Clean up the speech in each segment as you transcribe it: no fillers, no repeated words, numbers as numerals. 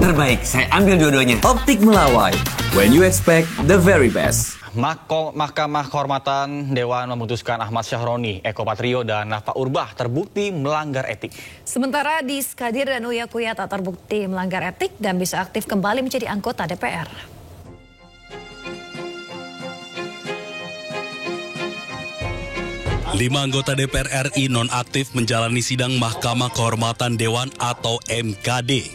terbaik. Saya ambil dua-duanya. Optik Melawai, when you expect the very best. Mahkamah Kehormatan Dewan memutuskan Ahmad Syahroni, Eko Patrio, dan Nafa Urbah terbukti melanggar etik. Sementara Diskadir dan Uya Kuya tak terbukti melanggar etik dan bisa aktif kembali menjadi anggota DPR. Lima anggota DPR RI nonaktif menjalani sidang Mahkamah Kehormatan Dewan atau MKD.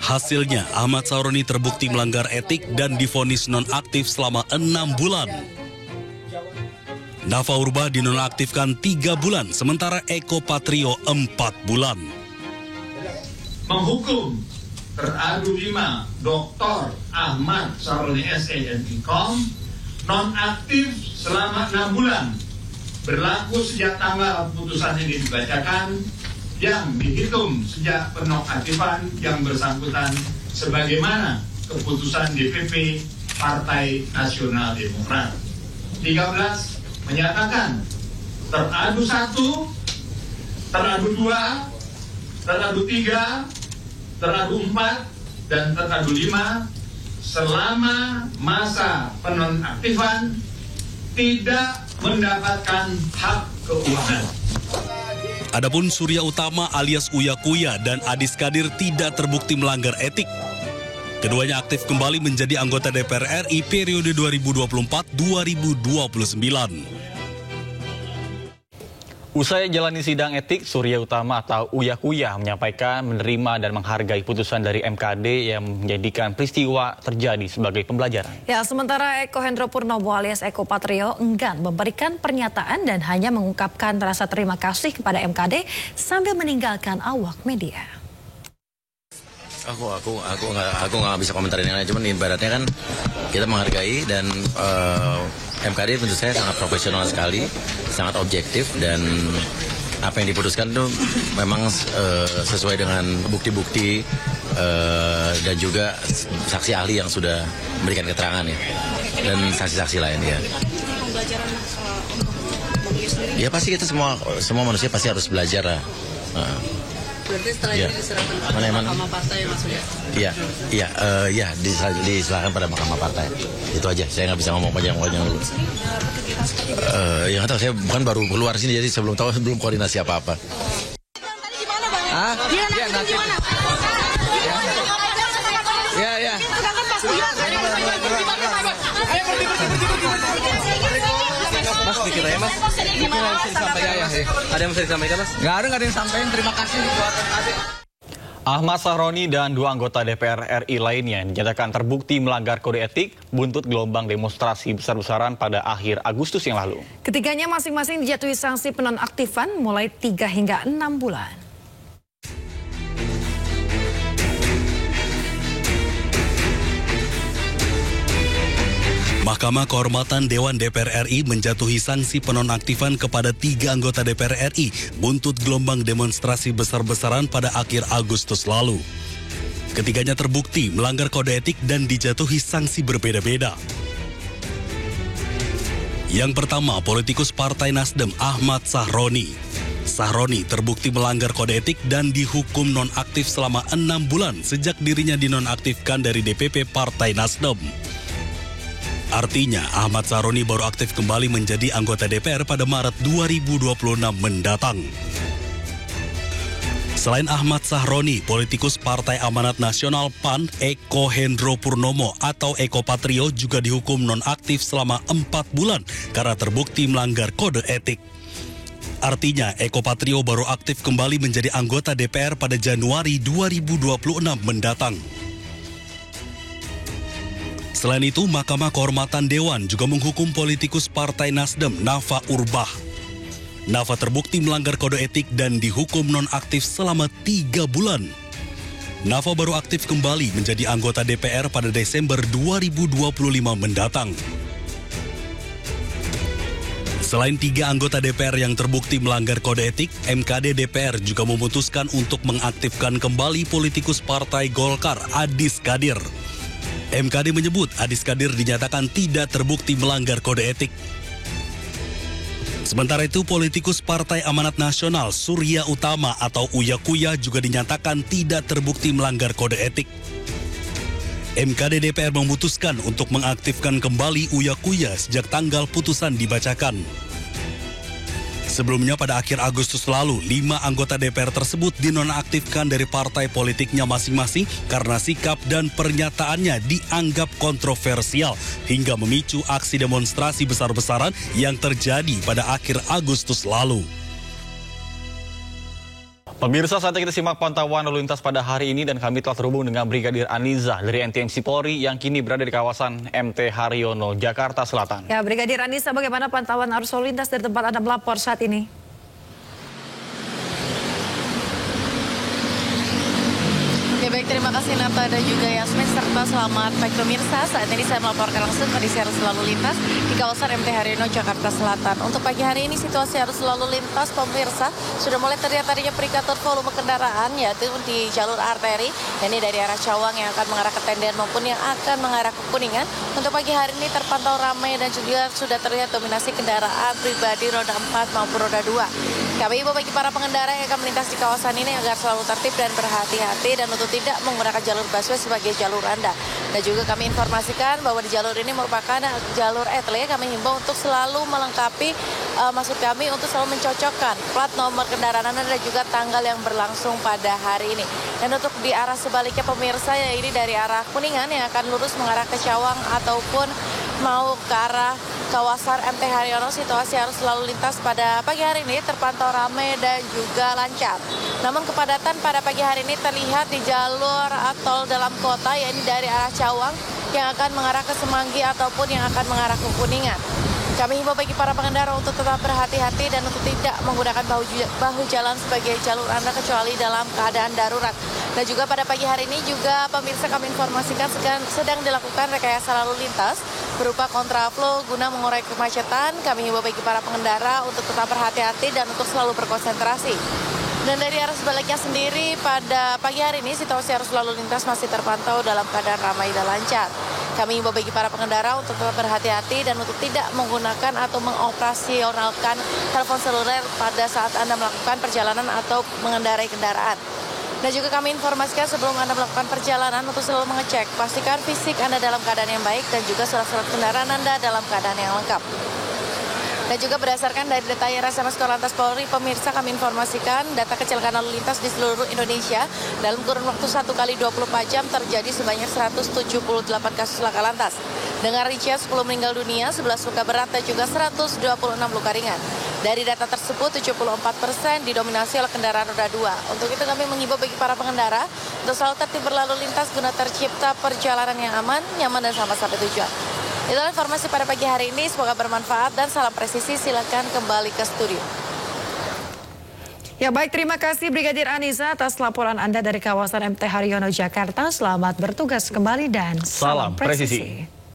Hasilnya, Ahmad Syahroni terbukti melanggar etik dan divonis nonaktif selama 6 bulan. Nafa Urbah dinonaktifkan 3 bulan, sementara Eko Patrio 4 bulan. Menghukum teradu 5 Dr. Ahmad Syahroni SE.Com nonaktif selama 6 bulan. Berlaku sejak tanggal putusan ini dibacakan yang dihitung sejak penonaktifan yang bersangkutan sebagaimana keputusan DPP Partai Nasional Demokrat. 13 menyatakan teradu 1, teradu 2, teradu 3, teradu 4, dan teradu 5 selama masa penonaktifan tidak mendapatkan hak keuangan. Adapun Surya Utama alias Uya Kuya dan Diskadir tidak terbukti melanggar etik. Keduanya aktif kembali menjadi anggota DPR RI periode 2024-2029. Usai jalani sidang etik, Surya Utama atau Uya Kuya menyampaikan menerima dan menghargai putusan dari MKD yang menjadikan peristiwa terjadi sebagai pembelajaran. Ya, sementara Eko Hendro Purnomo alias Eko Patrio enggan memberikan pernyataan dan hanya mengungkapkan rasa terima kasih kepada MKD sambil meninggalkan awak media. Aku nggak bisa komentarin yang lain, cuman ibaratnya kan kita menghargai dan MKD tentu saya sangat profesional sekali, sangat objektif, dan apa yang diputuskan itu memang sesuai dengan bukti-bukti dan juga saksi ahli yang sudah memberikan keterangan ya, dan saksi-saksi lain ya. Ya pasti kita semua manusia pasti harus belajar lah. Berarti setelah ini diserahkan kepada Mahkamah Partai maksudnya? Iya, diserahkan pada Mahkamah Partai. Itu aja, saya nggak bisa ngomong panjang-panjang dulu. Yang nggak tahu, saya bukan baru keluar sini, jadi sebelum tahu belum koordinasi apa-apa. Tadi gimana Bang? Iya, nanti. Iya. Mas, dikit aja, Mas. Ada yang bisa disampaikan, Mas? Nggak ada yang disampaikan. Terima kasih. Ahmad Syahroni dan 2 anggota DPR RI lainnya dinyatakan terbukti melanggar kode etik buntut gelombang demonstrasi besar-besaran pada akhir Agustus yang lalu. Ketiganya masing-masing dijatuhi sanksi penonaktifan mulai 3 hingga 6 bulan. Mahkamah Kehormatan Dewan DPR RI menjatuhi sanksi penonaktifan kepada 3 anggota DPR RI buntut gelombang demonstrasi besar-besaran pada akhir Agustus lalu. Ketiganya terbukti melanggar kode etik dan dijatuhi sanksi berbeda-beda. Yang pertama, politikus Partai Nasdem Ahmad Syahroni. Syahroni terbukti melanggar kode etik dan dihukum nonaktif selama 6 bulan sejak dirinya dinonaktifkan dari DPP Partai Nasdem. Artinya, Ahmad Syahroni baru aktif kembali menjadi anggota DPR pada Maret 2026 mendatang. Selain Ahmad Syahroni, politikus Partai Amanat Nasional PAN Eko Hendro Purnomo atau Eko Patrio juga dihukum nonaktif selama 4 bulan karena terbukti melanggar kode etik. Artinya, Eko Patrio baru aktif kembali menjadi anggota DPR pada Januari 2026 mendatang. Selain itu, Mahkamah Kehormatan Dewan juga menghukum politikus Partai Nasdem Nafa Urbah. Nafa terbukti melanggar kode etik dan dihukum nonaktif selama 3 bulan. Nafa baru aktif kembali menjadi anggota DPR pada Desember 2025 mendatang. Selain 3 anggota DPR yang terbukti melanggar kode etik, MKD DPR juga memutuskan untuk mengaktifkan kembali politikus Partai Golkar Diskadir. MKD menyebut Diskadir dinyatakan tidak terbukti melanggar kode etik. Sementara itu, politikus Partai Amanat Nasional Surya Utama atau Uya Kuya juga dinyatakan tidak terbukti melanggar kode etik. MKD DPR memutuskan untuk mengaktifkan kembali Uya Kuya sejak tanggal putusan dibacakan. Sebelumnya pada akhir Agustus lalu, 5 anggota DPR tersebut dinonaktifkan dari partai politiknya masing-masing karena sikap dan pernyataannya dianggap kontroversial hingga memicu aksi demonstrasi besar-besaran yang terjadi pada akhir Agustus lalu. Pemirsa, saatnya kita simak pantauan lalu lintas pada hari ini dan kami telah terhubung dengan Brigadir Aniza dari NTMC Polri yang kini berada di kawasan MT Haryono, Jakarta Selatan. Ya, Brigadir Aniza, bagaimana pantauan arus lalu lintas dari tempat Anda melapor saat ini? Ya baik, terima kasih Nata dan juga Yasmin serta selamat pagi pemirsa. Saat ini saya melaporkan langsung kondisi arus lalu lintas di kawasan MT Haryono, Jakarta Selatan. Untuk pagi hari ini situasi arus lalu lintas pemirsa sudah mulai terlihat adanya peningkatan volume kendaraan yaitu di jalur arteri, ini dari arah Cawang yang akan mengarah ke Tendian maupun yang akan mengarah ke Kuningan. Untuk pagi hari ini terpantau ramai dan juga sudah terlihat dominasi kendaraan pribadi roda 4 maupun roda 2. Kami imbau bagi para pengendara yang akan melintas di kawasan ini agar selalu tertib dan berhati-hati dan untuk tidak menggunakan jalur busway sebagai jalur Anda. Dan juga kami informasikan bahwa di jalur ini merupakan jalur etle. Kami himbau untuk selalu melengkapi maksud kami untuk selalu mencocokkan plat nomor kendaraan Anda dan juga tanggal yang berlangsung pada hari ini. Dan untuk di arah sebaliknya pemirsa, ya ini dari arah Kuningan yang akan lurus mengarah ke Cawang ataupun mau ke arah kawasan MT Haryono, situasi arus lalu lintas pada pagi hari ini terpantau ramai dan juga lancar. Namun kepadatan pada pagi hari ini terlihat di jalur tol dalam kota, yaitu dari arah Cawang yang akan mengarah ke Semanggi ataupun yang akan mengarah ke Kuningan. Kami himbau bagi para pengendara untuk tetap berhati-hati dan untuk tidak menggunakan bahu jalan sebagai jalur Anda kecuali dalam keadaan darurat. Dan juga pada pagi hari ini juga pemirsa kami informasikan sedang dilakukan rekayasa lalu lintas berupa kontraflow guna mengurai kemacetan. Kami himbau bagi para pengendara untuk tetap berhati-hati dan untuk selalu berkonsentrasi. Dan dari arah sebaliknya sendiri pada pagi hari ini situasi arus lalu lintas masih terpantau dalam keadaan ramai dan lancar. Kami himbau bagi para pengendara untuk tetap berhati-hati dan untuk tidak menggunakan atau mengoperasionalkan telepon seluler pada saat Anda melakukan perjalanan atau mengendarai kendaraan. Dan juga kami informasikan sebelum Anda melakukan perjalanan untuk selalu mengecek, pastikan fisik Anda dalam keadaan yang baik dan juga surat-surat kendaraan Anda dalam keadaan yang lengkap. Dan juga berdasarkan dari data RSMS Korlantas Polri, pemirsa kami informasikan data kecelakaan lalu lintas di seluruh Indonesia dalam kurun waktu 1 kali 24 jam terjadi sebanyak 178 kasus laka lantas. Dengan rincian 10 meninggal dunia, 11 luka berat dan juga 126 luka ringan. Dari data tersebut, 74% didominasi oleh kendaraan roda 2. Untuk itu kami mengimbau bagi para pengendara untuk selalu tertib berlalu lintas guna tercipta perjalanan yang aman, nyaman dan sampai tujuan. Itulah informasi pada pagi hari ini, semoga bermanfaat dan salam presisi. Silakan kembali ke studio. Ya baik, terima kasih Brigadir Aniza atas laporan Anda dari kawasan MT Haryono, Jakarta. Selamat bertugas kembali dan salam presisi.